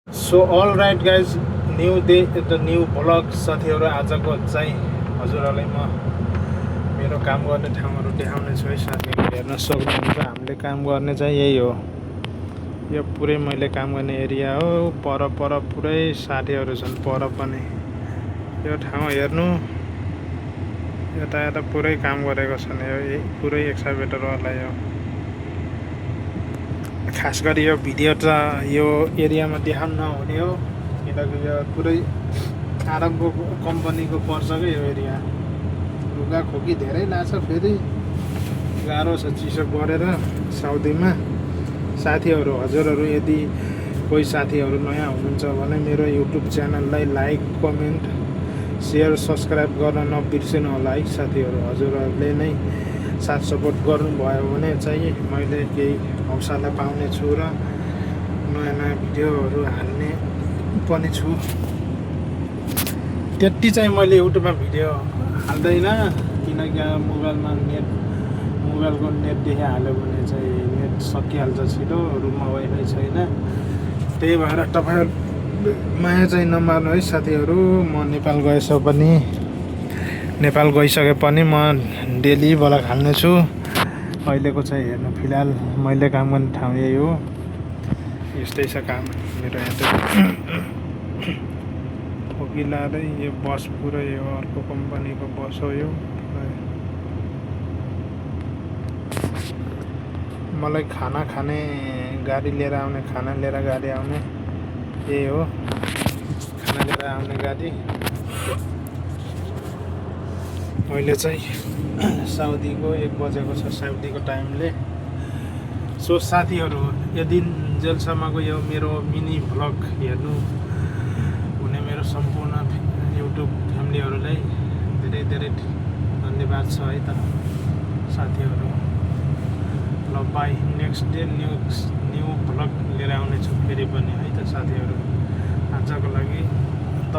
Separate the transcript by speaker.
Speaker 1: So all right guys, new day the new vlog साथीहरू। आजको चाहिँ हजुरहरूलाई म मेरो काम गर्ने ठाउँहरू देखाउने छु है साथीहरू। हेर्न सक्नुहुन्छ हामीले काम गर्ने चाहिँ यही हो। यो पुरै मैले काम गर्ने एरिया हो। पर पुरै साथीहरू छन् पर पनि। यो ठाउँ हेर्नु, यता पुरै काम गरेको छन्। यो पुरै एक्सकाभेटरवाला यो। खास गरी यो भिडियो त यो एरियामा देखाउन नहुने हो, किनकि यो पुरै आरबको कम्पनीको पर्छ क्या यो एरिया। लुगा खोकी धेरै लाग्छ, फेरि गाह्रो छ चिसो परेर साउदीमा। साथीहरू, हजुरहरू यदि कोही साथीहरू नयाँ हुनुहुन्छ भने मेरो युट्युब च्यानललाई लाइक, कमेन्ट, सेयर, सब्सक्राइब गर्न नबिर्सिनु होला है साथीहरू। हजुरहरूले नै साथ सपोर्ट गर्नुभयो भने चाहिँ मैले केही हौसला पाउने छु र नयाँ भिडियोहरू हाल्ने पनि छु। त्यति चाहिँ मैले युट्युबमा भिडियो हाल्दैन, किनकि मोबाइलमा मोबाइलको नेट देखाइहाल्यो भने चाहिँ नेट सकिहाल्छ छिटो। रुममा वाइफाई छैन, त्यही भएर तपाईँहरू माया चाहिँ नमार्नु है साथीहरू। म नेपाल गइसके पनि म डेली ब्लग हाल्नेछु। अहिलेको चाहिँ हेर्नु, फिलहाल मैले काम गर्ने ठाउँ यही हो। यस्तै छ काम मेरो यहाँ। खोकिलारै यो बस पुरै यो अर्को कम्पनीको बस हो यो। मलाई खाना खाने गाडी लिएर आउने, खाना लिएर गाडी आउने यही हो। खाना लिएर आउने गाडी। अहिले चाहिँ साउदीको 1 बजेको छ, साउदीको टाइमले। सो साथीहरू, यदि जेलसम्मको यो मेरो मिनी भ्लग हेर्नु हुने मेरो सम्पूर्ण युट्युब फ्यामिलीहरूलाई धेरै धेरै धन्यवाद छ है त साथीहरू। ल by, next day new vlog लिएर आउनेछु फेरि पनि है त साथीहरू। आजको लागि त